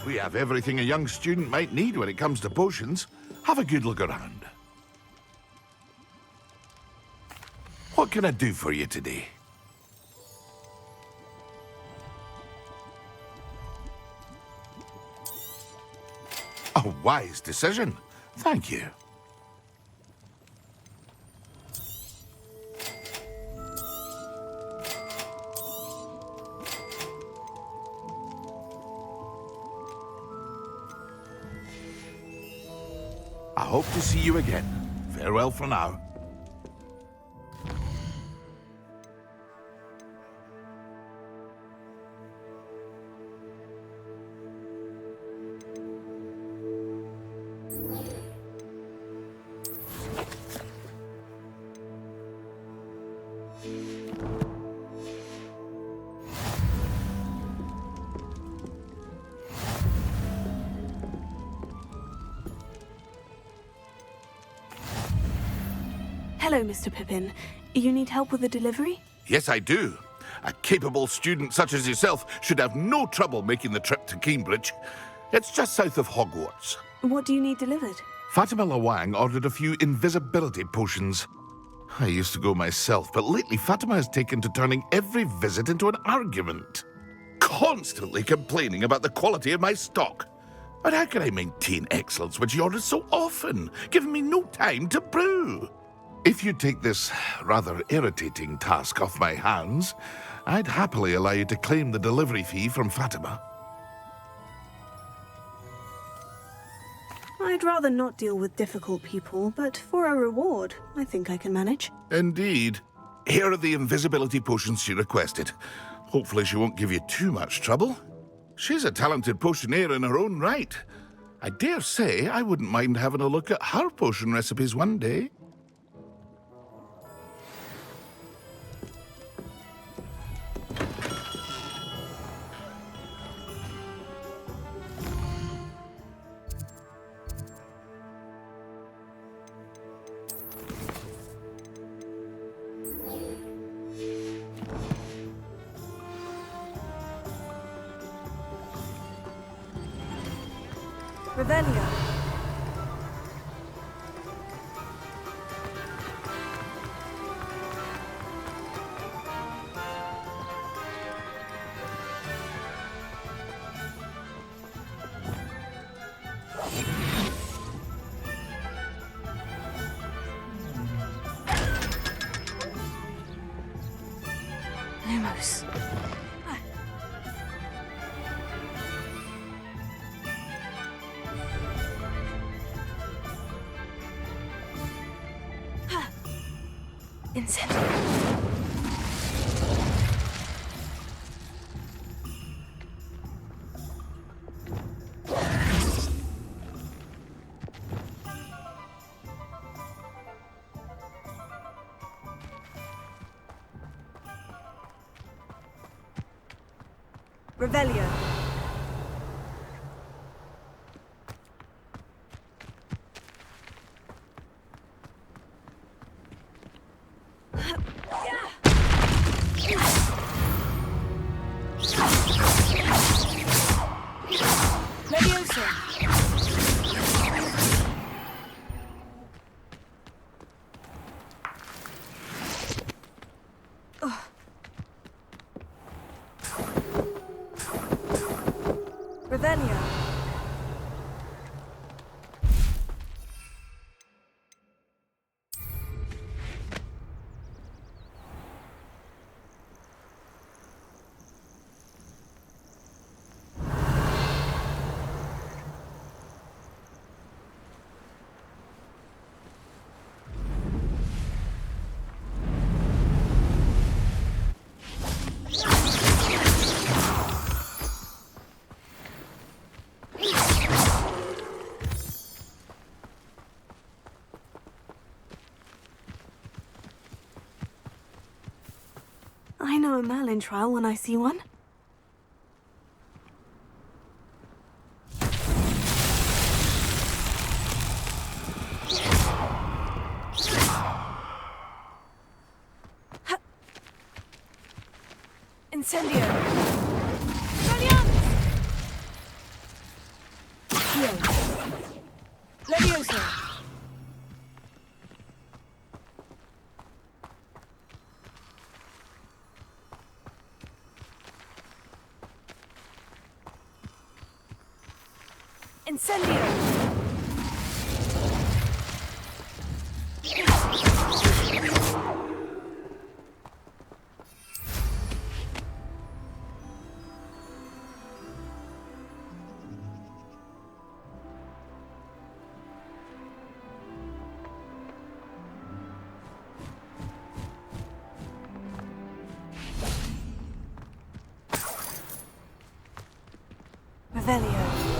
We have everything a young student might need when it comes to potions. Have a good look around. What can I do for you today? A wise decision. Thank you. I hope to see you again. Farewell for now. Hello, Mr. Pippin. You need help with a delivery? Yes, I do. A capable student such as yourself should have no trouble making the trip to Cambridge. It's just south of Hogwarts. What do you need delivered? Fatima Lawang ordered a few invisibility potions. I used to go myself, but lately Fatima has taken to turning every visit into an argument. Constantly complaining about the quality of my stock. But how can I maintain excellence when she orders so often, giving me no time to brew? If you take this rather irritating task off my hands, I'd happily allow you to claim the delivery fee from Fatima. I'd rather not deal with difficult people, but for a reward, I think I can manage. Indeed. Here are the invisibility potions she requested. Hopefully she won't give you too much trouble. She's a talented potioneer in her own right. I dare say I wouldn't mind having a look at her potion recipes one day. Revelio. Lumos. Incendio. Revelio. Revelio. I know a Merlin trial when I see one. Incendio! Accio. Leviosa. Incendio. Revelio.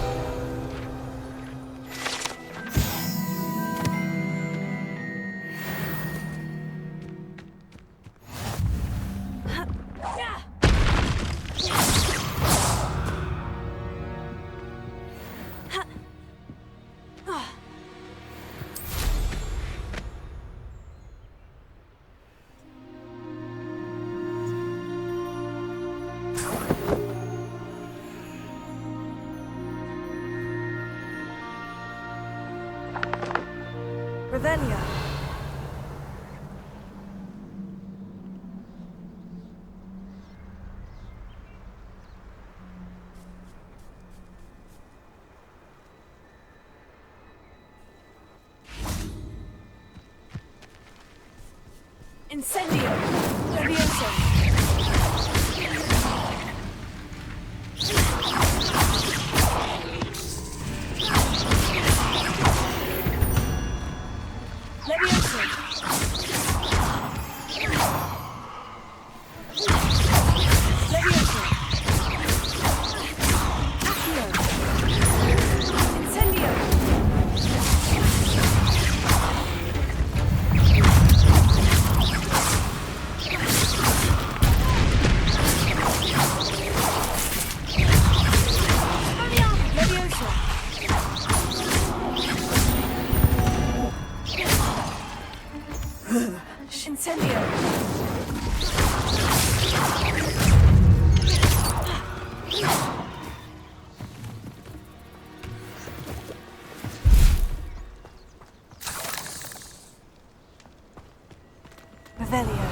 Revelio. Incendio. Leviosa. Revelio.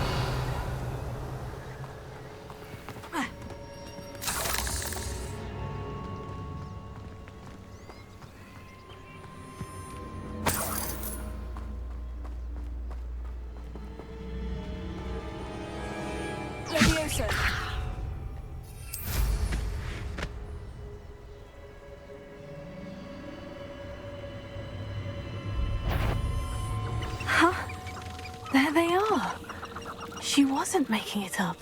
Leviosa. Huh? There they are. She wasn't making it up.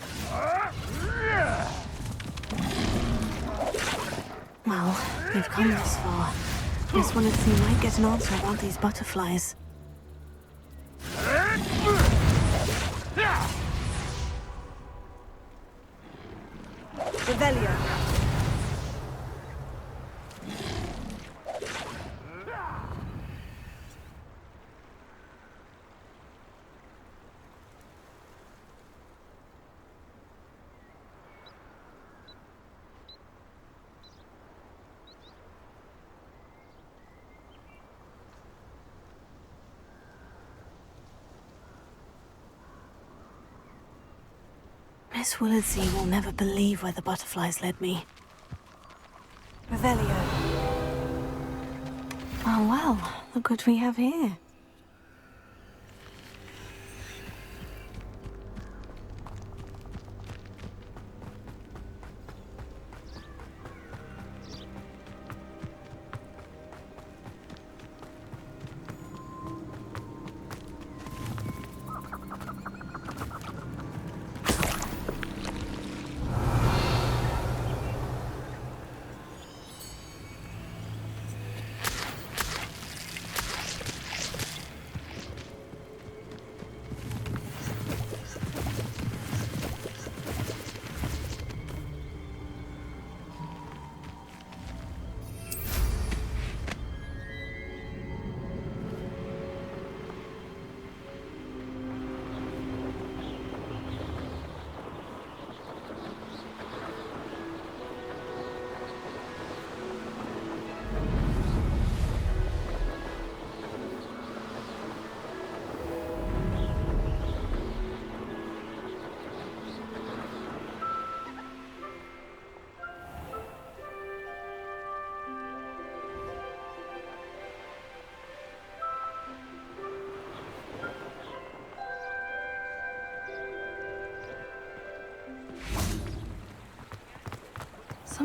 Well, we've come this far. Just wondered if we might get an answer about these butterflies. Revelio. Miss Willardsey will never believe where the butterflies led me. Revelio. Oh well, look what we have here.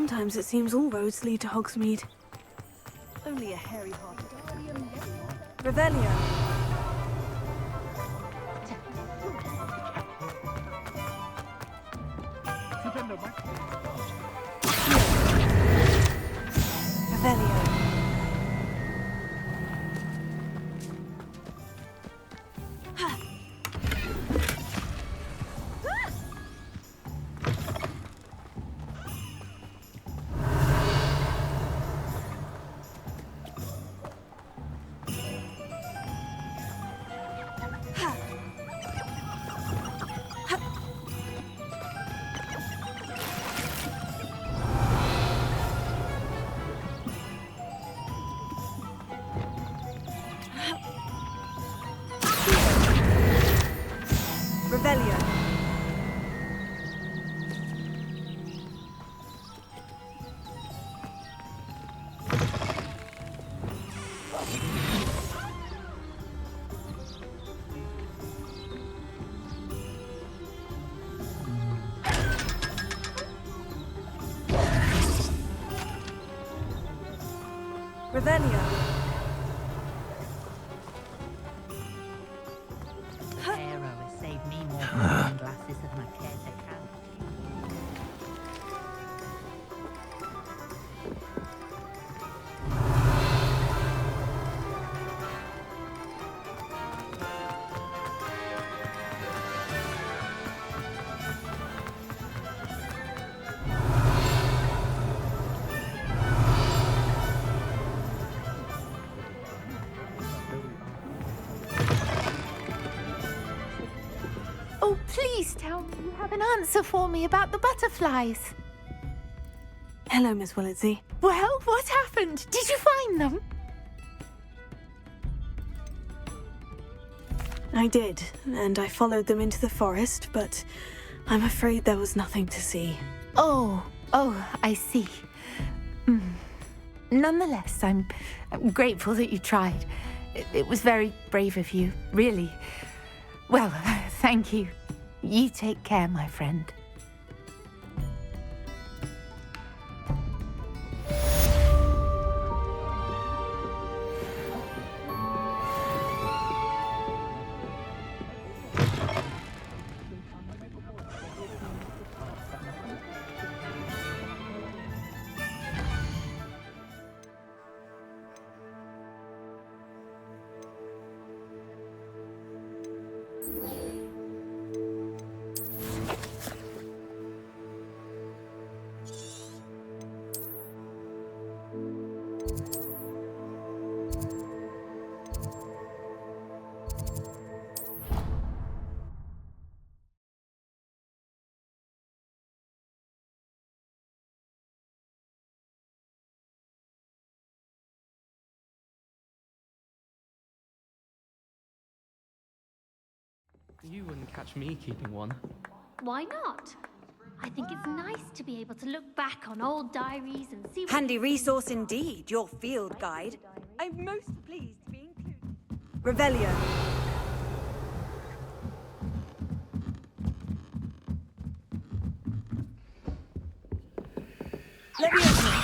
Sometimes it seems all roads lead to Hogsmeade. Only a hairy-hearted Revelio. Revelio. Revelio. Revelio. Arrow has saved me more than glasses of my caretaker. Oh, please tell me you have an answer for me about the butterflies. Hello, Miss Willitsey. Well, what happened? Did you find them? I did, and I followed them into the forest, but I'm afraid there was nothing to see. Oh, I see. Nonetheless, I'm grateful that you tried. It was very brave of you, really. Well, thank you. You take care, my friend. You wouldn't catch me keeping one. Why not? I think it's nice to be able to look back on old diaries and see what... Handy resource indeed, your field guide. I'm most pleased to be included. Revelio. Leviosa.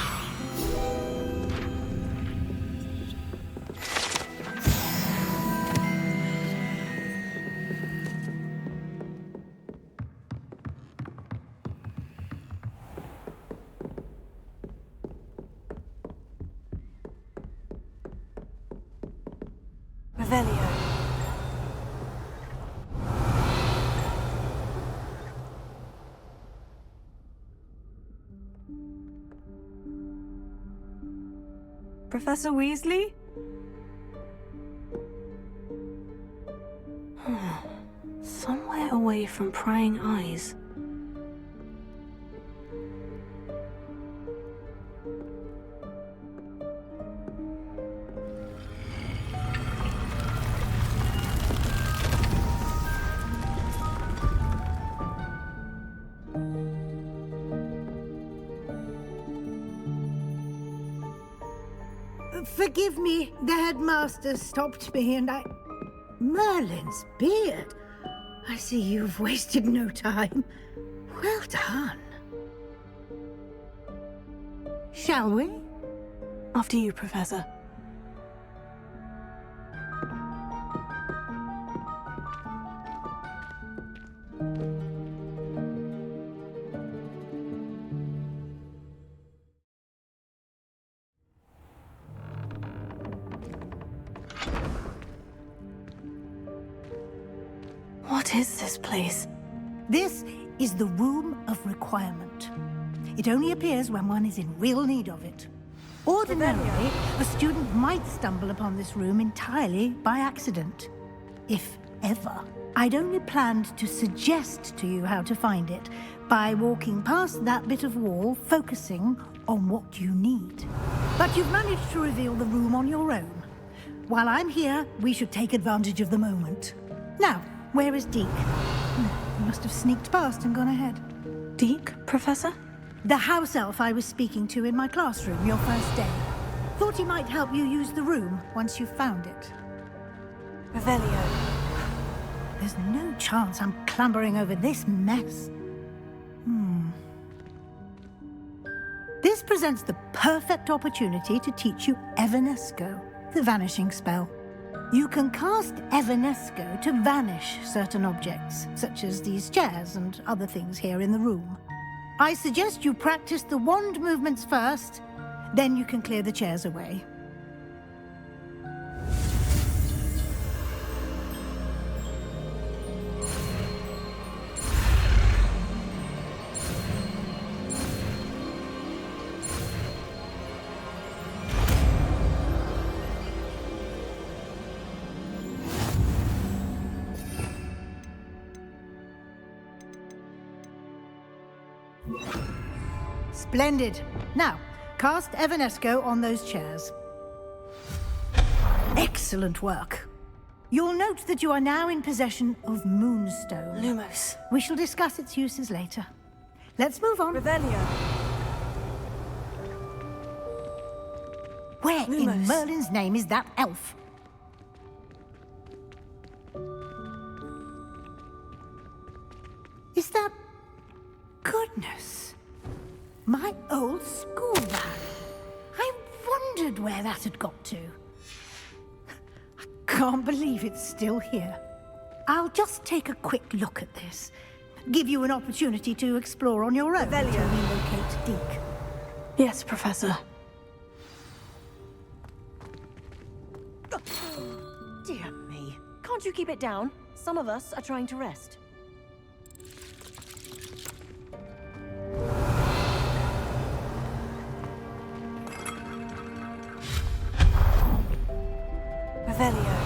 Revelio. Professor Weasley? Somewhere away from prying eyes. Forgive me, the headmaster stopped me and I... Merlin's beard. I see you've wasted no time. Well done. Shall we? After you, Professor. What is this place? This is the Room of Requirement. It only appears when one is in real need of it. Ordinarily, a student might stumble upon this room entirely by accident, if ever. I'd only planned to suggest to you how to find it by walking past that bit of wall, focusing on what you need. But you've managed to reveal the room on your own. While I'm here, we should take advantage of the moment. Now, where is Deke? He must have sneaked past and gone ahead. Deke, Professor? The house elf I was speaking to in my classroom your first day. Thought he might help you use the room once you found it. Revelio. There's no chance I'm clambering over this mess. This presents the perfect opportunity to teach you Evanesco, the vanishing spell. You can cast Evanesco to vanish certain objects, such as these chairs and other things here in the room. I suggest you practice the wand movements first, then you can clear the chairs away. Splendid. Now, cast Evanesco on those chairs. Excellent work. You'll note that you are now in possession of Moonstone. Lumos. We shall discuss its uses later. Let's move on. Revelio. Where in Lumos. Merlin's name is that elf? Is that... Goodness. My old school bag. I wondered where that had got to. I can't believe it's still here. I'll just take a quick look at this. Give you an opportunity to explore on your own to relocate Deke. Yes, Professor. Dear me. Can't you keep it down? Some of us are trying to rest. Revelio.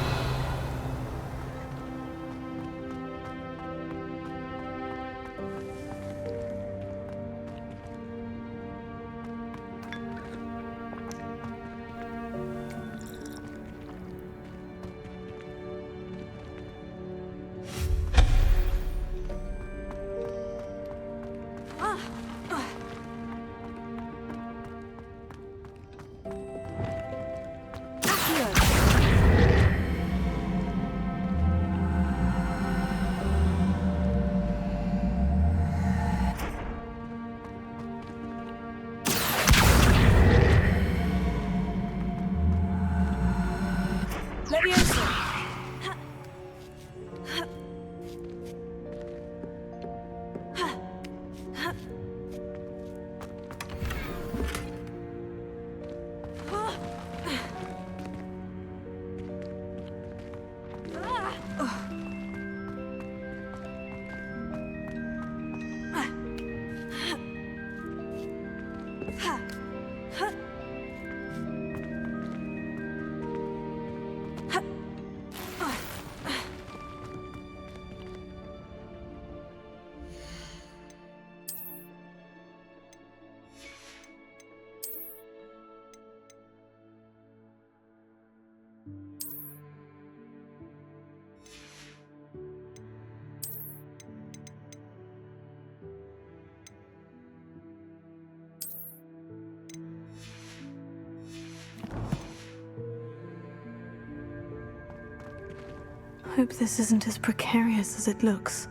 Hope this isn't as precarious as it looks.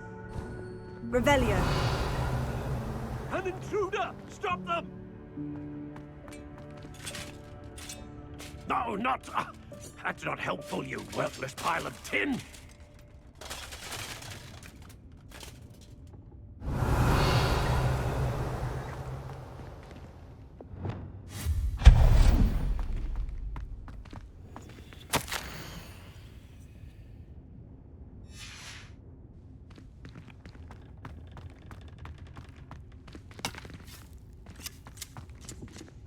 Revelio. An intruder! Stop them! No, not... that's not helpful, you worthless pile of tin!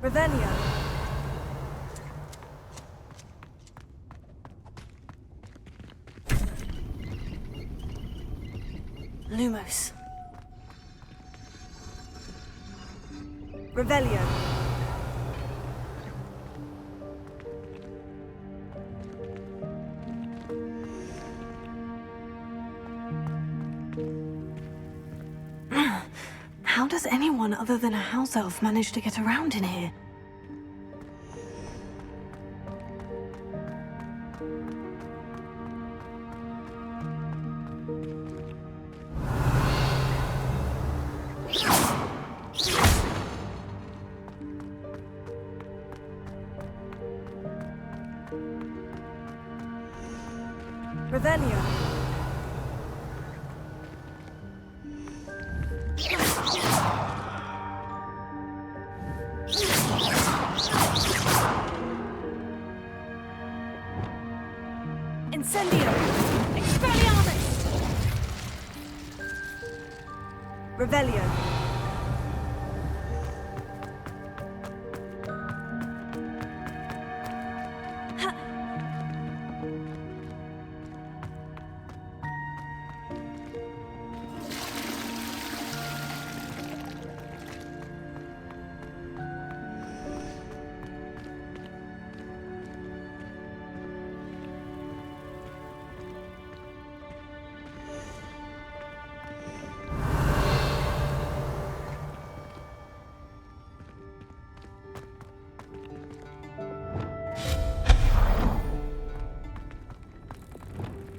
Revelio. Lumos. Revelio. How does anyone other than a house elf manage to get around in here? Revelio. Incendio. Expelliarmus. Revelio.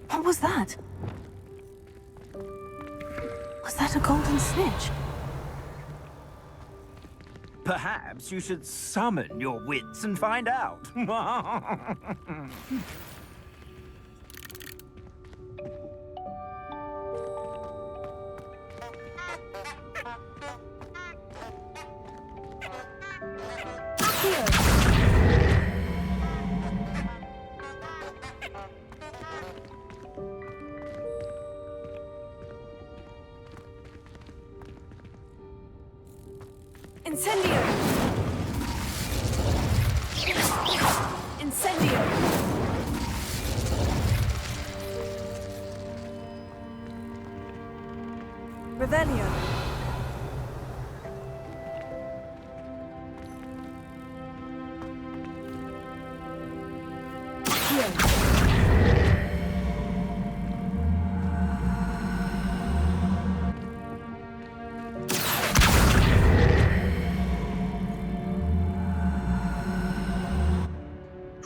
What was that? Was that a golden snitch? Perhaps you should summon your wits and find out. Incendio. Incendio. Revelio.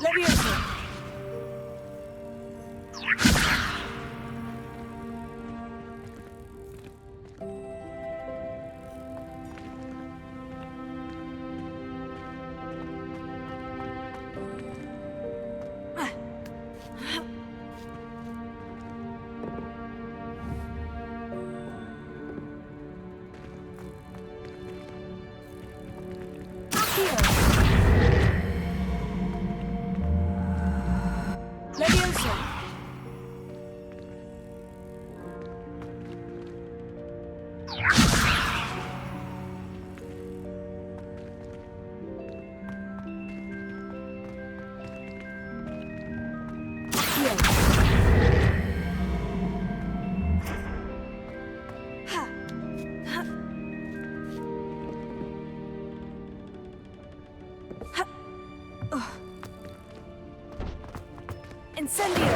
Levioso. Levioso. Incendio.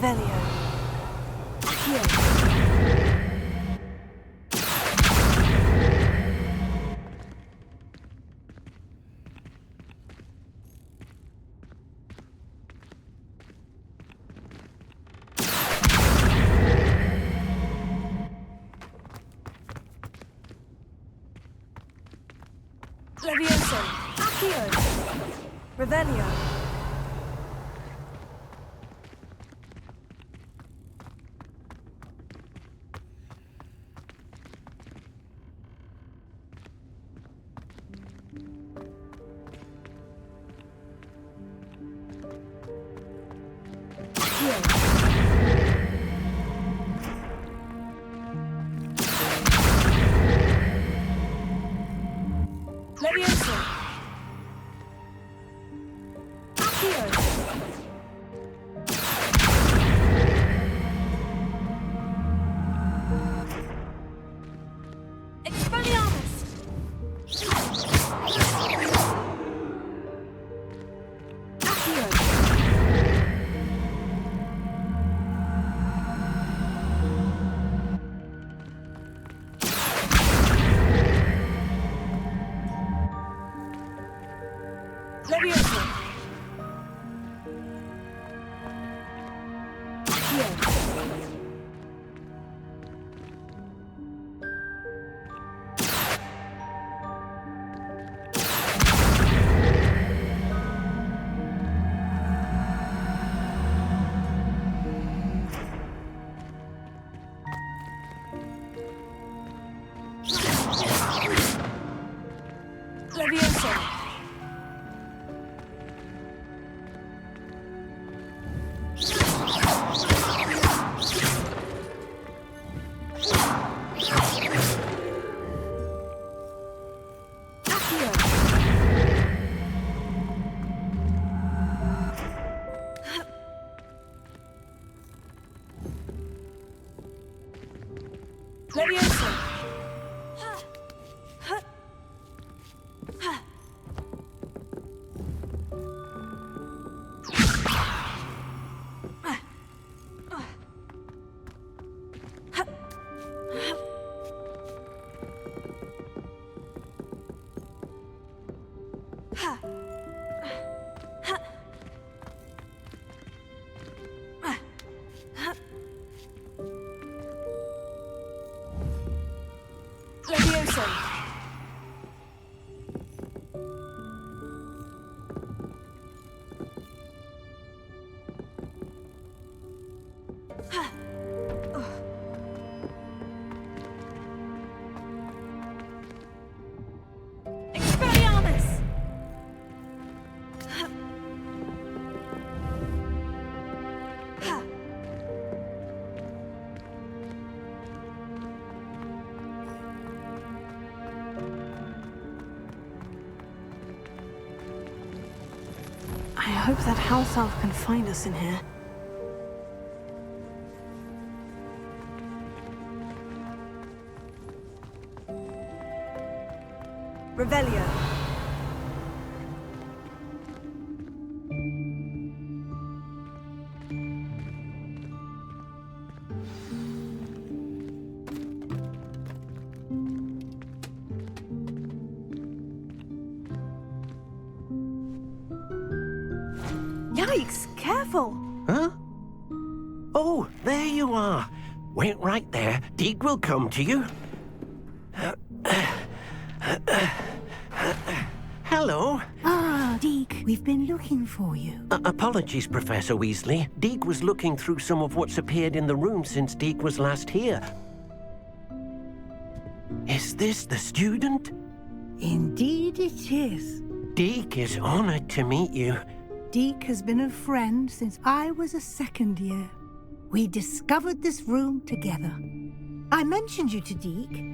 Revelio. Accio. Levioso. Accio. Revelio. Levioso. Accio. Expelliarmus. Accio. Levioso. Accio. Levioso. Accio. Levioso. Levioso. Expelliarmus. I hope that house elf can find us in here. Revelio. Yikes! Careful! Huh? Oh, there you are. Wait right there. Deek will come to you. Hello. Ah, Deke, we've been looking for you. Apologies, Professor Weasley. Deek was looking through some of what's appeared in the room since Deek was last here. Is this the student? Indeed it is. Deek is honored to meet you. Deke has been a friend since I was a second year. We discovered this room together. I mentioned you to Deke.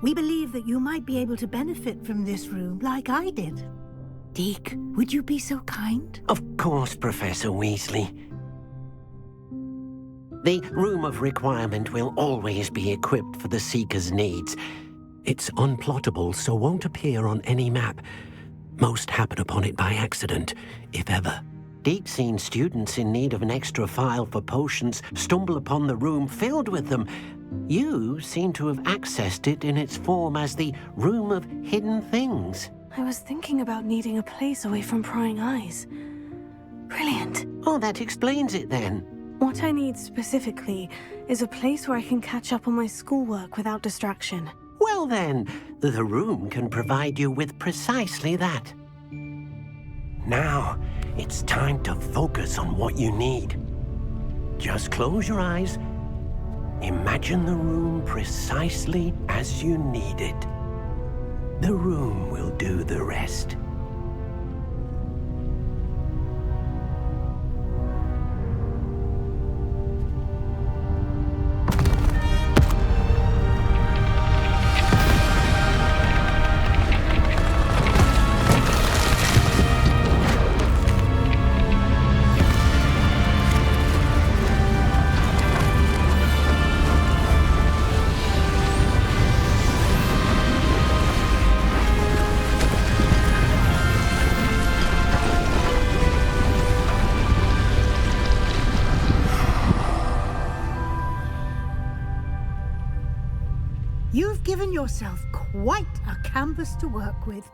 We believe that you might be able to benefit from this room like I did. Deke, would you be so kind? Of course, Professor Weasley. The Room of Requirement will always be equipped for the Seeker's needs. It's unplottable, so won't appear on any map. Most happen upon it by accident, if ever. Deke's seen students in need of an extra file for potions stumble upon the room filled with them. You seem to have accessed it in its form as the Room of Hidden Things. I was thinking about needing a place away from prying eyes. Brilliant. Oh, that explains it then. What I need specifically is a place where I can catch up on my schoolwork without distraction. Well then, the room can provide you with precisely that. Now, it's time to focus on what you need. Just close your eyes. Imagine the room precisely as you need it. The room will do the rest. You've given yourself quite a canvas to work with.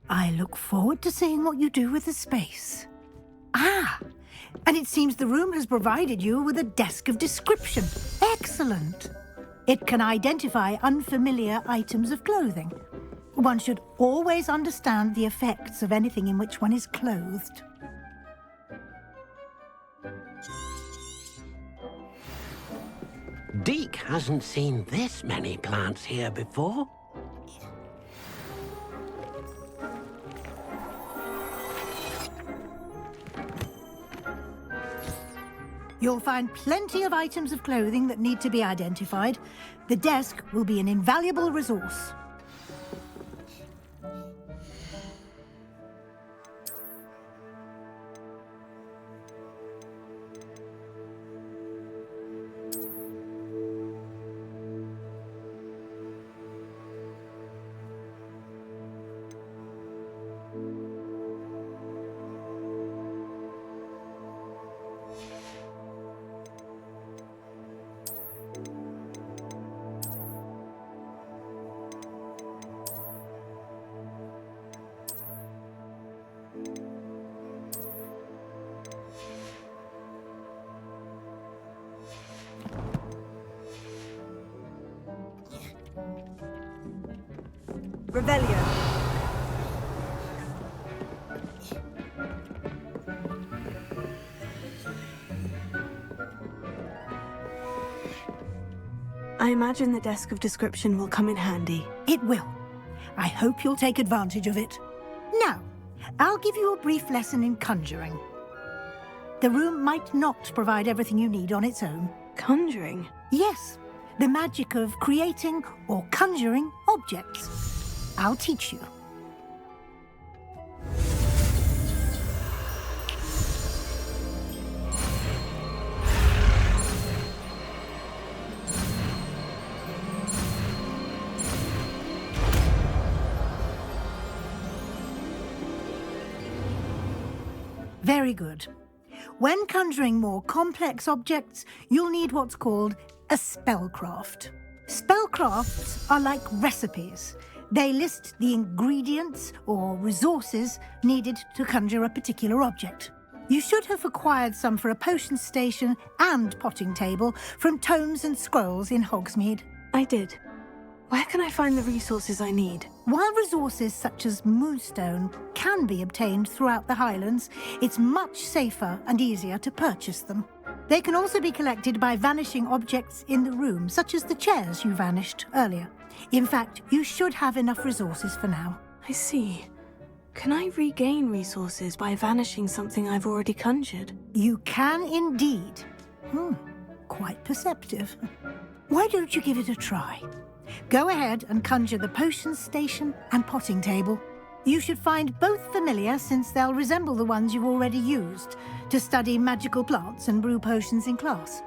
I look forward to seeing what you do with the space. Ah, and it seems the room has provided you with a desk of description. Excellent. It can identify unfamiliar items of clothing. One should always understand the effects of anything in which one is clothed. Deke hasn't seen this many plants here before. You'll find plenty of items of clothing that need to be identified. The desk will be an invaluable resource. Revelio. I imagine the desk of description will come in handy. It will. I hope you'll take advantage of it. Now, I'll give you a brief lesson in conjuring. The room might not provide everything you need on its own. Conjuring? Yes, the magic of creating or conjuring objects. I'll teach you. Very good. When conjuring more complex objects, you'll need what's called a spellcraft. Spellcrafts are like recipes. They list the ingredients or resources needed to conjure a particular object. You should have acquired some for a potion station and potting table from tomes and scrolls in Hogsmeade. I did. Where can I find the resources I need? While resources such as moonstone can be obtained throughout the Highlands, it's much safer and easier to purchase them. They can also be collected by vanishing objects in the room, such as the chairs you vanished earlier. In fact, you should have enough resources for now. I see. Can I regain resources by vanishing something I've already conjured? You can indeed. Quite perceptive. Why don't you give it a try? Go ahead and conjure the potion station and potting table. You should find both familiar, since they'll resemble the ones you've already used to study magical plants and brew potions in class.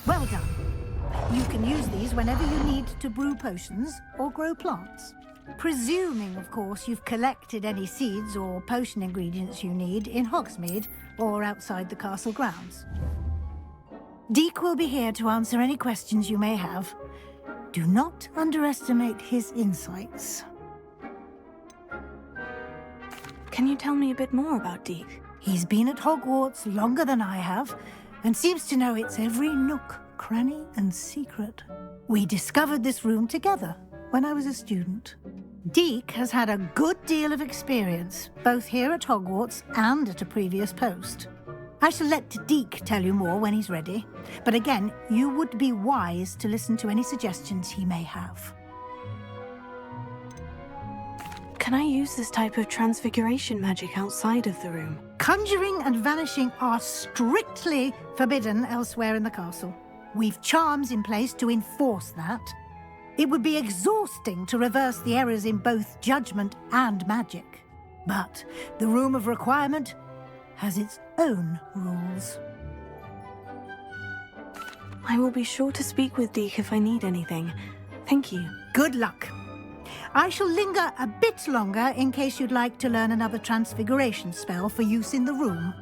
Well done. You can use these whenever you need to brew potions or grow plants. Presuming, of course, you've collected any seeds or potion ingredients you need in Hogsmeade or outside the castle grounds. Deek will be here to answer any questions you may have. Do not underestimate his insights. Can you tell me a bit more about Deek? He's been at Hogwarts longer than I have, and seems to know its every nook, cranny, and secret. We discovered this room together when I was a student. Deek has had a good deal of experience, both here at Hogwarts and at a previous post. I shall let Deek tell you more when he's ready, but again, you would be wise to listen to any suggestions he may have. Can I use this type of transfiguration magic outside of the room? Conjuring and vanishing are strictly forbidden elsewhere in the castle. We've charms in place to enforce that. It would be exhausting to reverse the errors in both judgment and magic. But the Room of Requirement has its own rules. I will be sure to speak with Deek if I need anything. Thank you. Good luck. I shall linger a bit longer in case you'd like to learn another transfiguration spell for use in the room.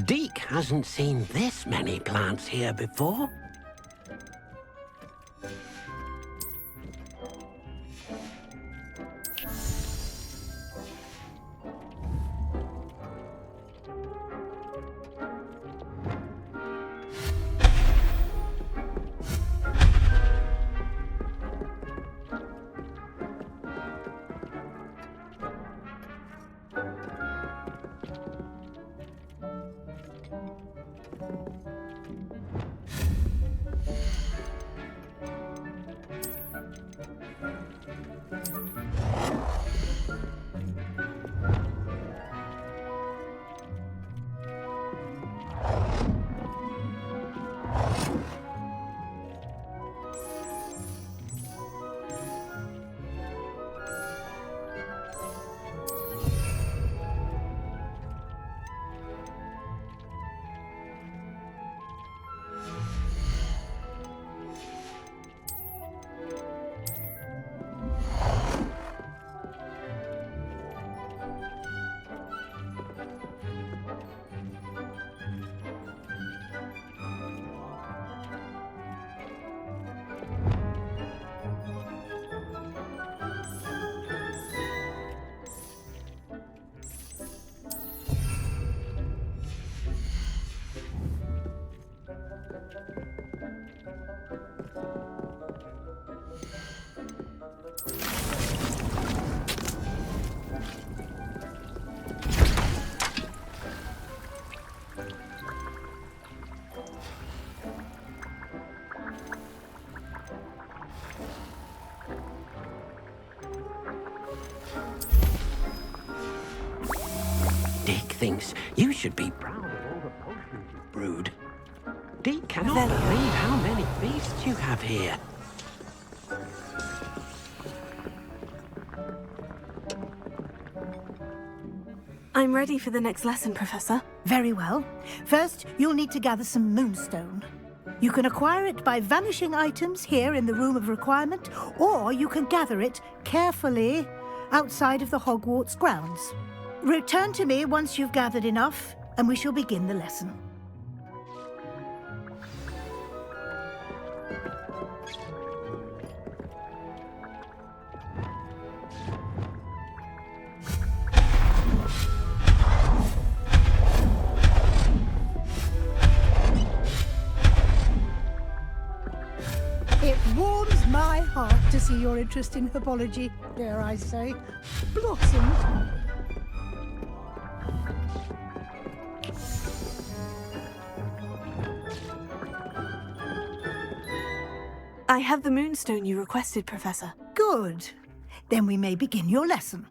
Deek hasn't seen this many plants here before. thinks you should be proud of all the potions you've brewed. Deke cannot believe how many beasts you have here. I'm ready for the next lesson, Professor. Very well. First, you'll need to gather some moonstone. You can acquire it by vanishing items here in the Room of Requirement, or you can gather it carefully outside of the Hogwarts grounds. Return to me once you've gathered enough, and we shall begin the lesson. It warms my heart to see your interest in herbology, dare I say, blossom. I have the moonstone you requested, Professor. Good. Then we may begin your lesson.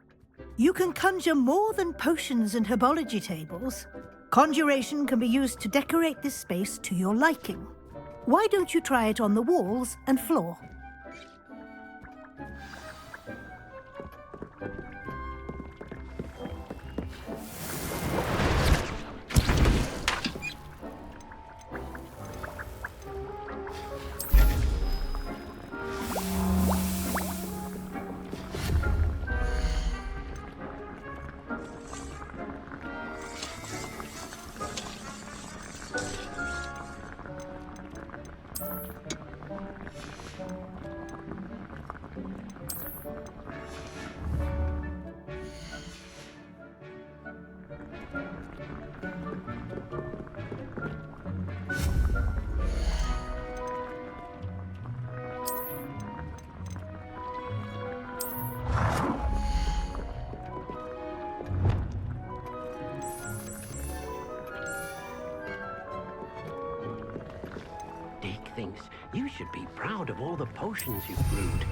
You can conjure more than potions and herbology tables. Conjuration can be used to decorate this space to your liking. Why don't you try it on the walls and floor? Thinks you should be proud of all the potions you've brewed.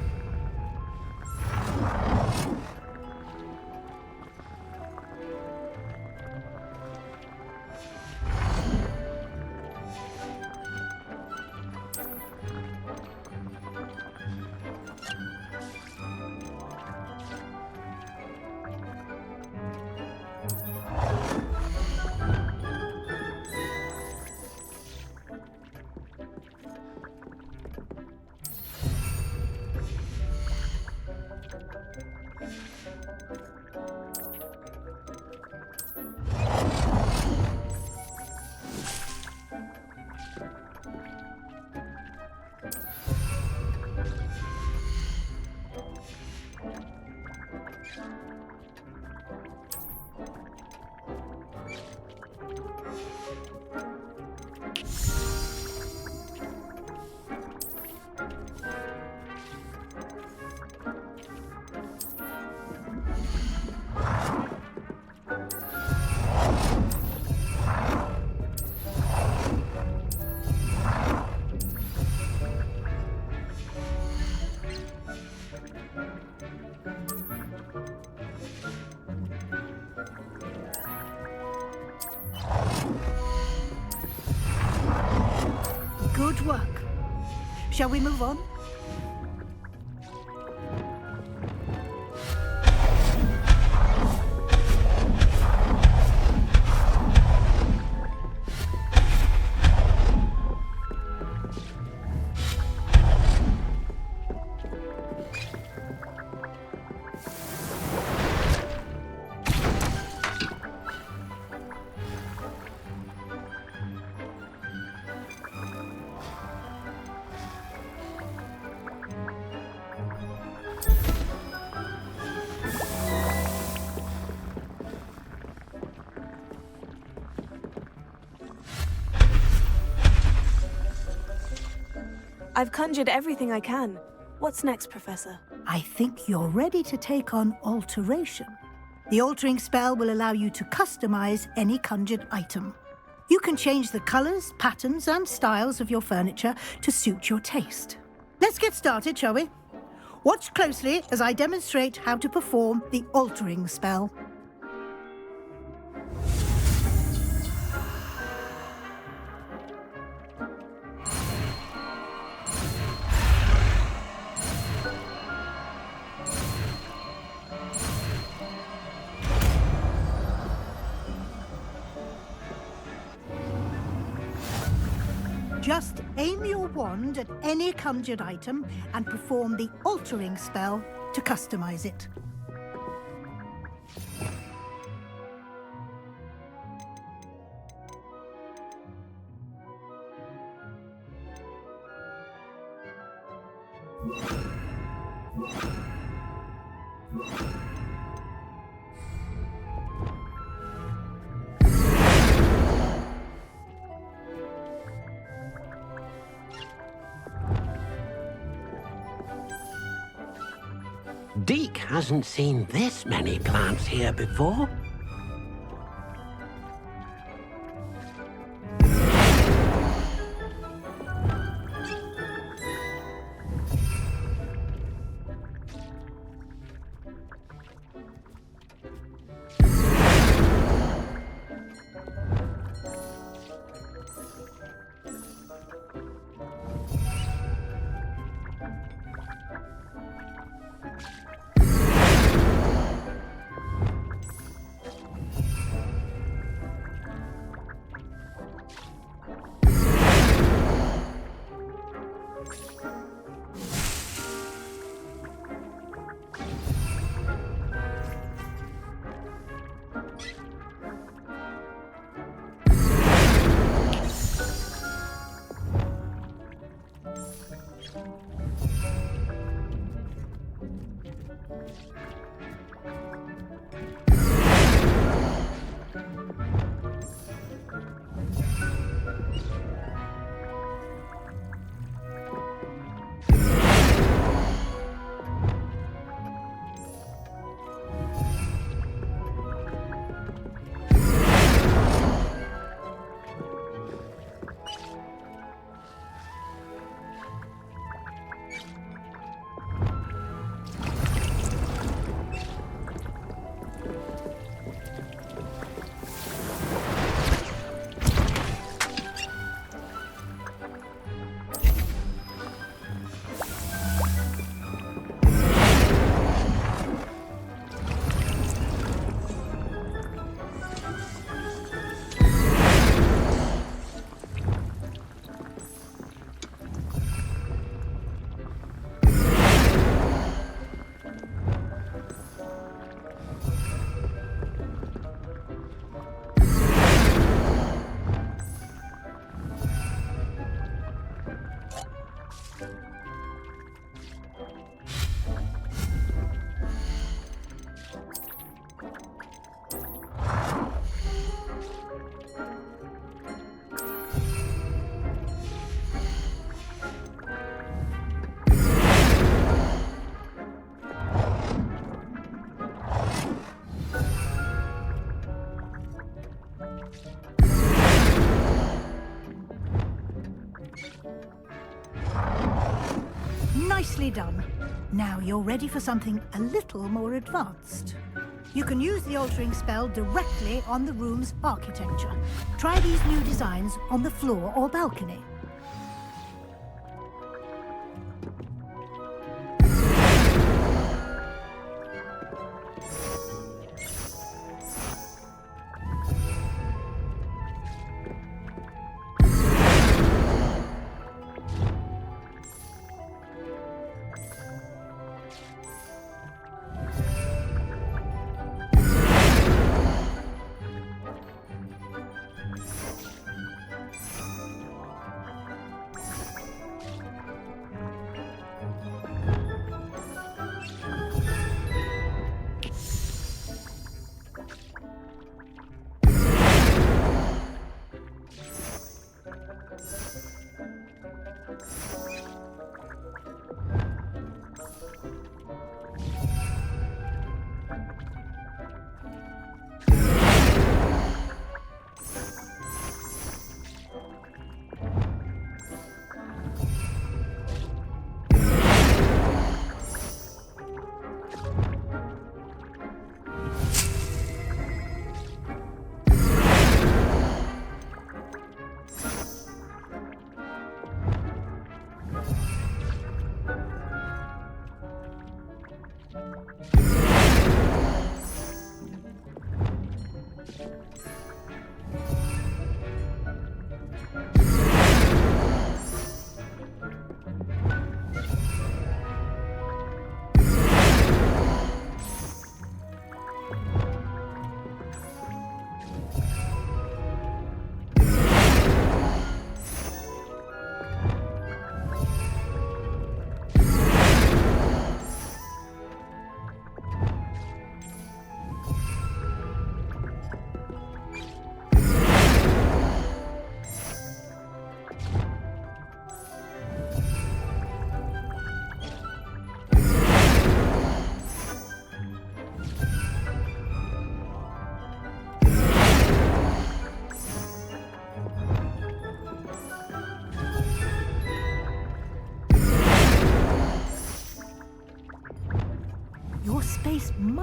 Good work. Shall we move on? I've conjured everything I can. What's next, Professor? I think you're ready to take on alteration. The altering spell will allow you to customize any conjured item. You can change the colors, patterns, and styles of your furniture to suit your taste. Let's get started, shall we? Watch closely as I demonstrate how to perform the altering spell. Just aim your wand at any conjured item and perform the altering spell to customize it. Deke hasn't seen this many plants here before. Nicely done. Now you're ready for something a little more advanced. You can use the altering spell directly on the room's architecture. Try these new designs on the floor or balcony.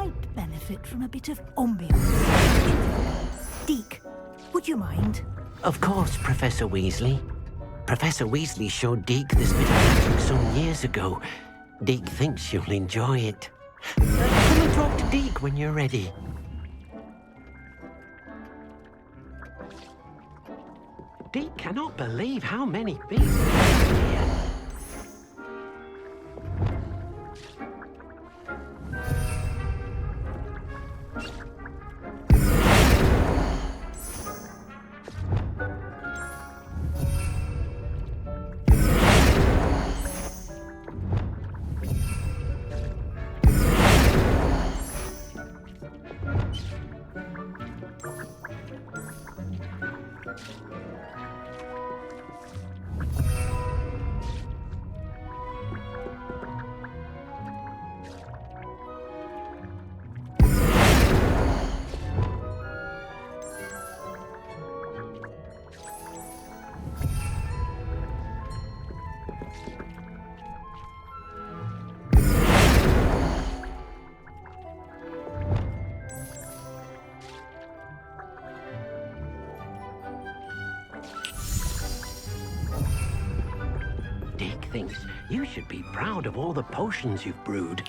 might benefit from a bit of ambience. Deke, would you mind? Of course, Professor Weasley. Professor Weasley showed Deke this bit of magic some years ago. Deke thinks you'll enjoy it. Come and talk to Deke when you're ready. Deke cannot believe how many beasts are here. Deke thinks you should be proud of all the potions you've brewed.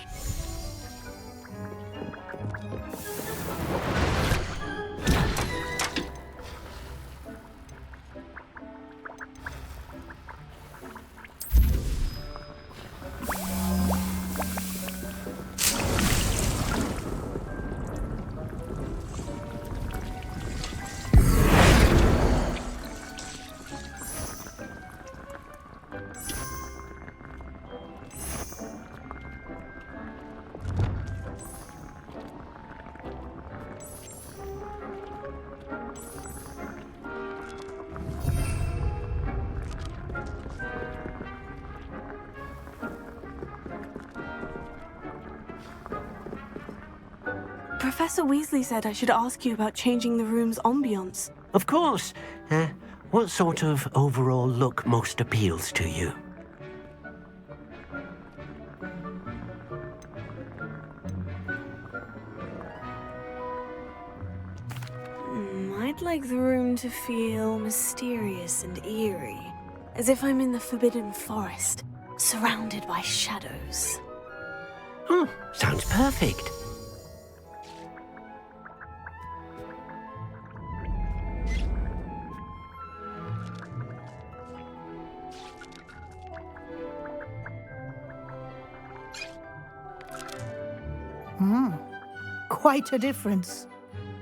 Professor Weasley said I should ask you about changing the room's ambience. Of course. What sort of overall look most appeals to you? I'd like the room to feel mysterious and eerie, as if I'm in the Forbidden Forest, surrounded by shadows. Sounds perfect. Quite a difference.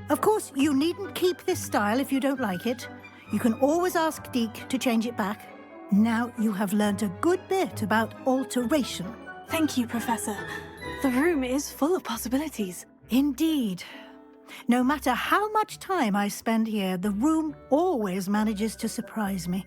Of course, you needn't keep this style if you don't like it. You can always ask Deke to change it back. Now you have learned a good bit about alteration. Thank you, Professor. The room is full of possibilities. Indeed. No matter how much time I spend here, the room always manages to surprise me.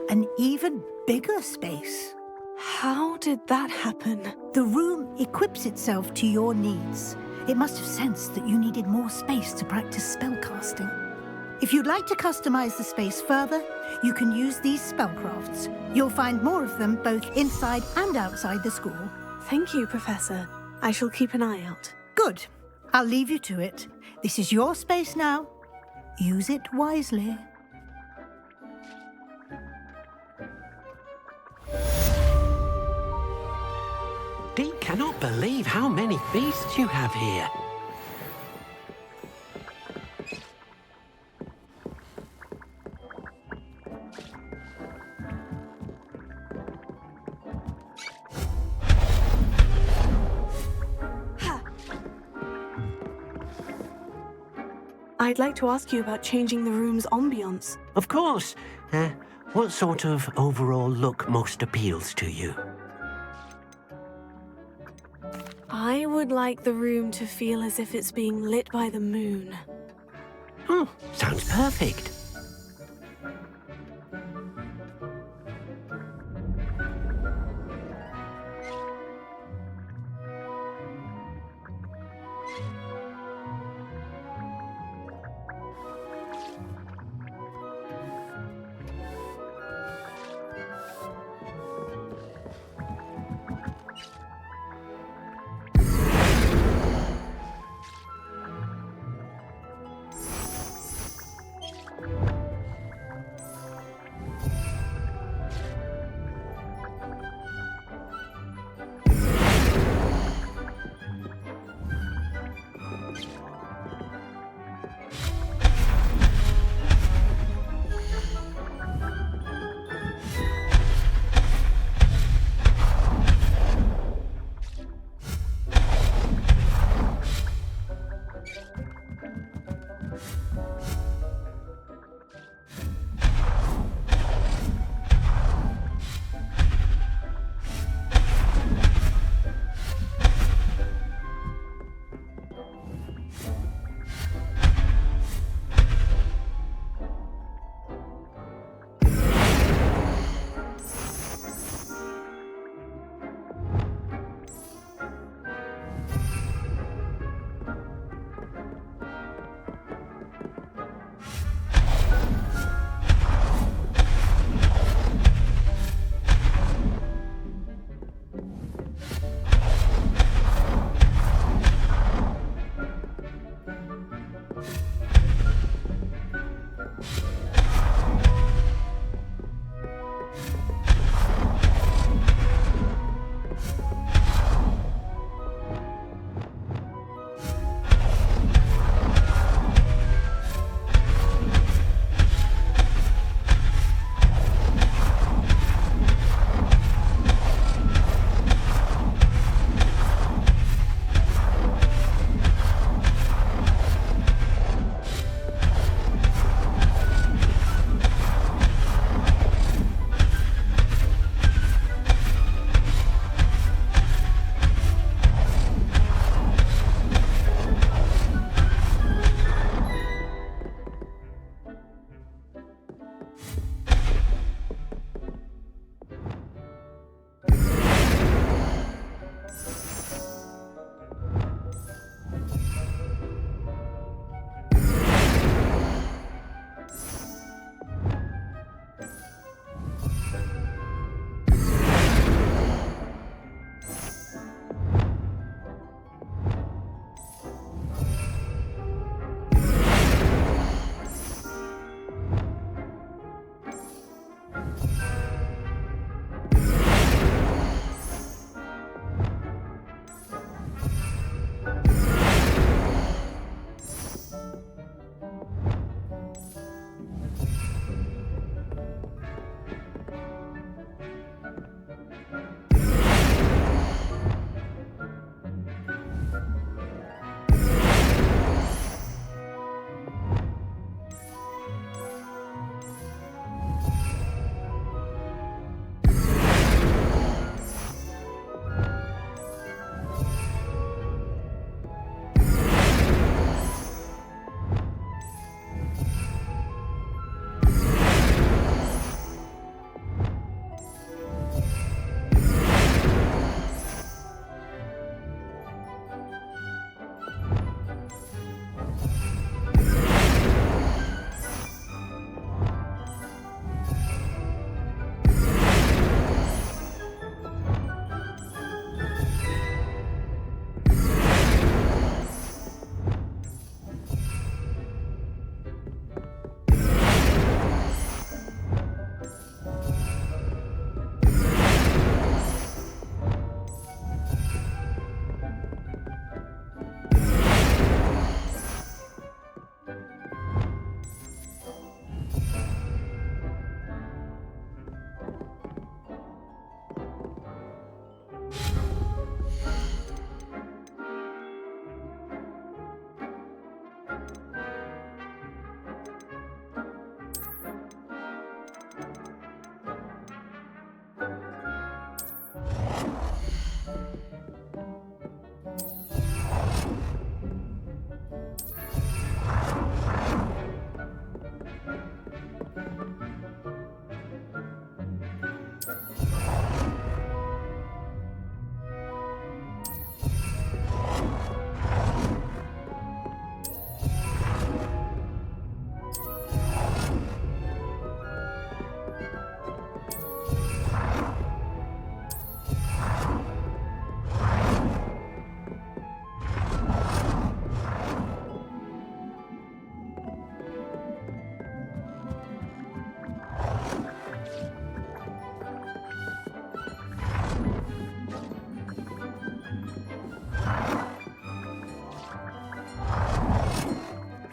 An even bigger space. How did that happen? The room equips itself to your needs. It must have sensed that you needed more space to practice spellcasting. If you'd like to customize the space further, you can use these spellcrafts. You'll find more of them both inside and outside the school. Thank you, Professor. I shall keep an eye out. Good. I'll leave you to it. This is your space now. Use it wisely. Deke cannot believe how many beasts you have here. I'd like to ask you about changing the room's ambience. Of course. What sort of overall look most appeals to you? I would would like the room to feel as if it's being lit by the moon. Oh, sounds perfect.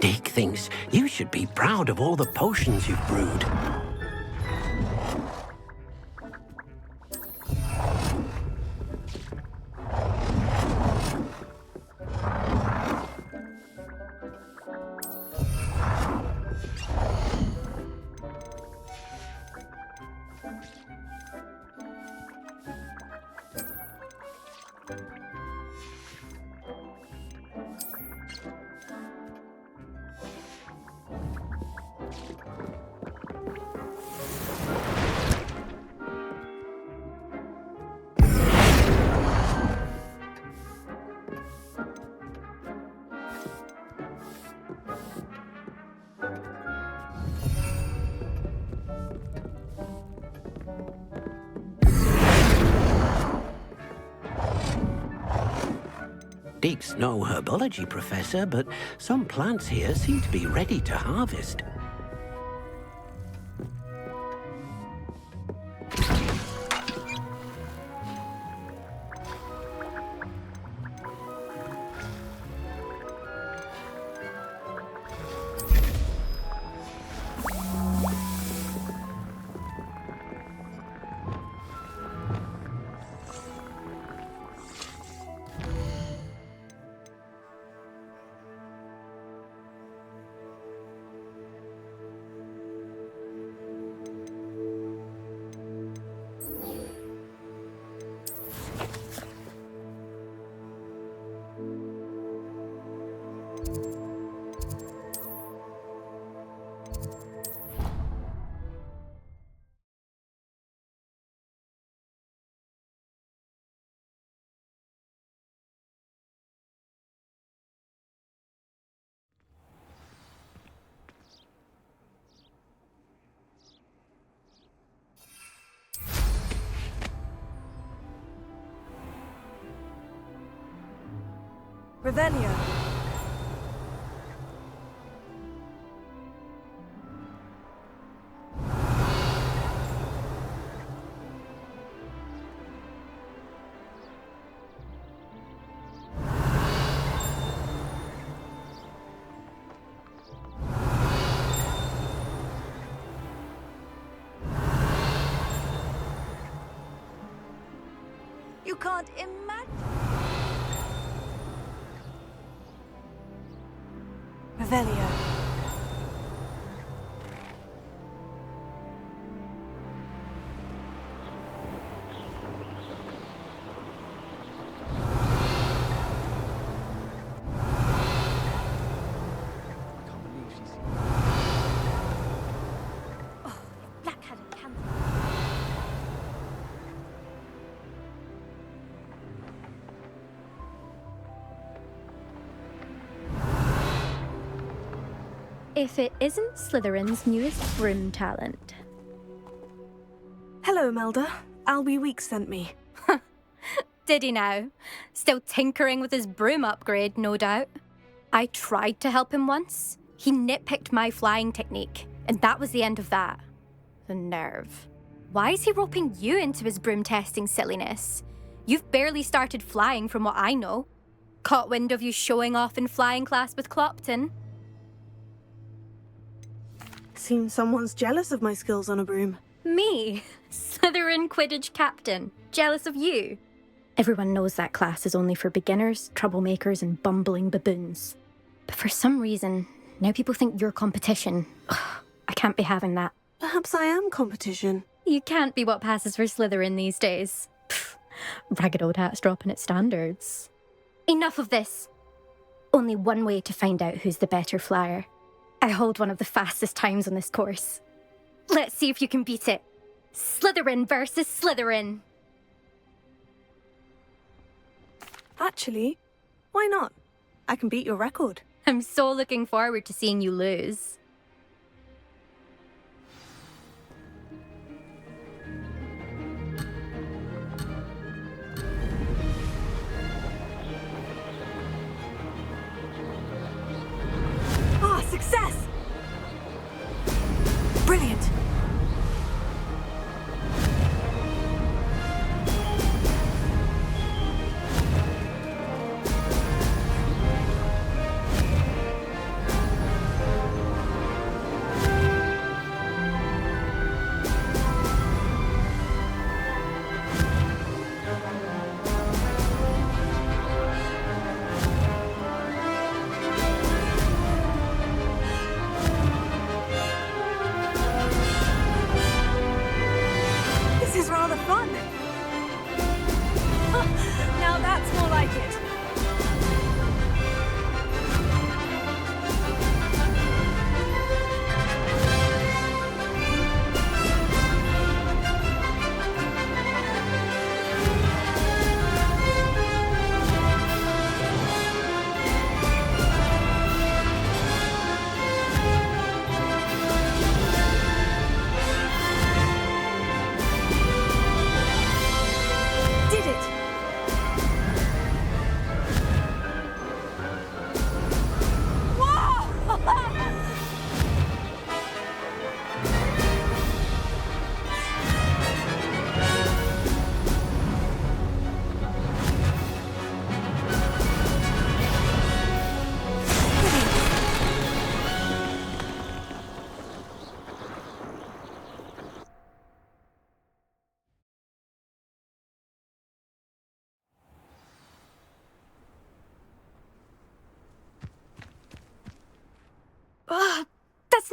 Dick thinks you should be proud of all the potions you've brewed. Dick's no herbology professor, but some plants here seem to be ready to harvest. Revelio. You can't imagine. Revelio. Black-headed panther. If it isn't Slytherin's newest broom talent. Hello, Melda. Albie Weeks sent me. Did he now? Still tinkering with his broom upgrade, no doubt. I tried to help him once. He nitpicked my flying technique, and that was the end of that. The nerve. Why is he roping you into his broom testing silliness? You've barely started flying from what I know. Caught wind of you showing off in flying class with Clopton. Seems someone's jealous of my skills on a broom. Me? Slytherin Quidditch captain. Jealous of you? Everyone knows that class is only for beginners, troublemakers, and bumbling baboons. But for some reason, now people think you're competition. Ugh, I can't be having that. Perhaps I am competition. You can't be what passes for Slytherin these days. Pfft, ragged old hat's dropping its standards. Enough of this. Only one way to find out who's the better flyer. I hold one of the fastest times on this course. Let's see if you can beat it. Slytherin versus Slytherin. Actually, why not? I can beat your record. I'm so looking forward to seeing you lose. Ah, success! Brilliant!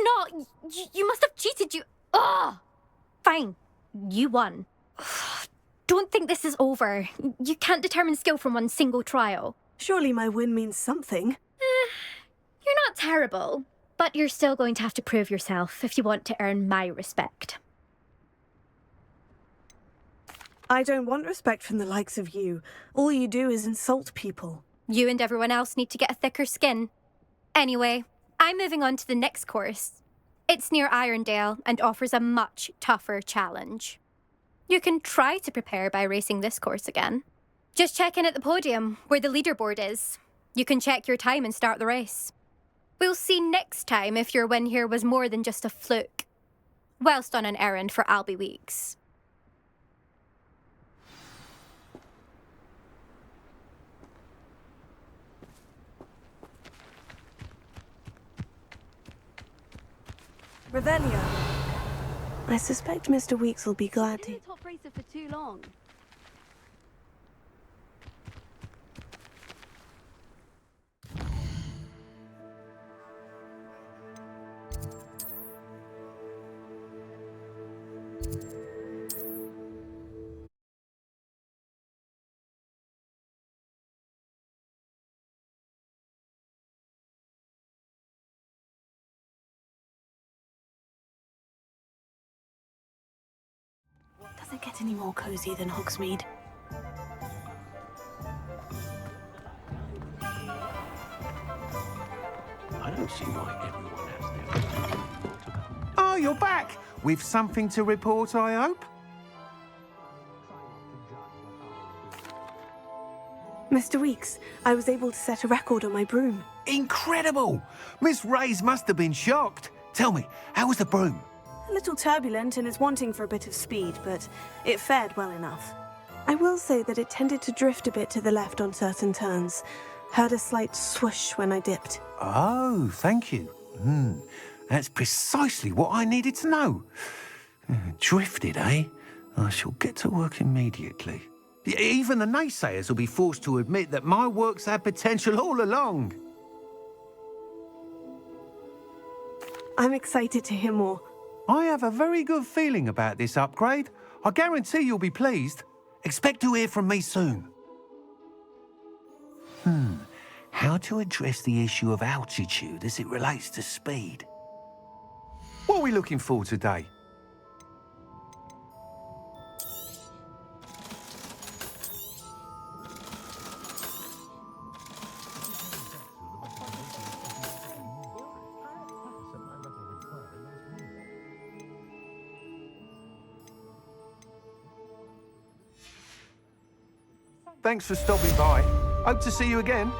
not. You must have cheated. Oh! Fine. You won. Don't think this is over. You can't determine skill from one single trial. Surely my win means something. You're not terrible, but you're still going to have to prove yourself if you want to earn my respect. I don't want respect from the likes of you. All you do is insult people. You and everyone else need to get a thicker skin. Anyway, I'm moving on to the next course. It's near Irondale and offers a much tougher challenge. You can try to prepare by racing this course again. Just check in at the podium, where the leaderboard is. You can check your time and start the race. We'll see next time if your win here was more than just a fluke. Whilst on an errand for Albie Weeks. Revelio. I suspect Mr. Weeks will be glad to... top racer for too long. Does it get any more cozy than Hogsmeade? I don't see why everyone has their... Oh, you're back! With something to report, I hope? Mr. Weeks, I was able to set a record on my broom. Incredible! Miss Reyes must have been shocked. Tell me, how was the broom? A little turbulent and is wanting for a bit of speed, but it fared well enough. I will say that it tended to drift a bit to the left on certain turns. Heard a slight swoosh when I dipped. Oh, thank you. That's precisely what I needed to know. Drifted, eh? I shall get to work immediately. Even the naysayers will be forced to admit that my work's had potential all along. I'm excited to hear more. I have a very good feeling about this upgrade. I guarantee you'll be pleased. Expect to hear from me soon. How to address the issue of altitude as it relates to speed? What are we looking for today? Thanks for stopping by. Hope to see you again.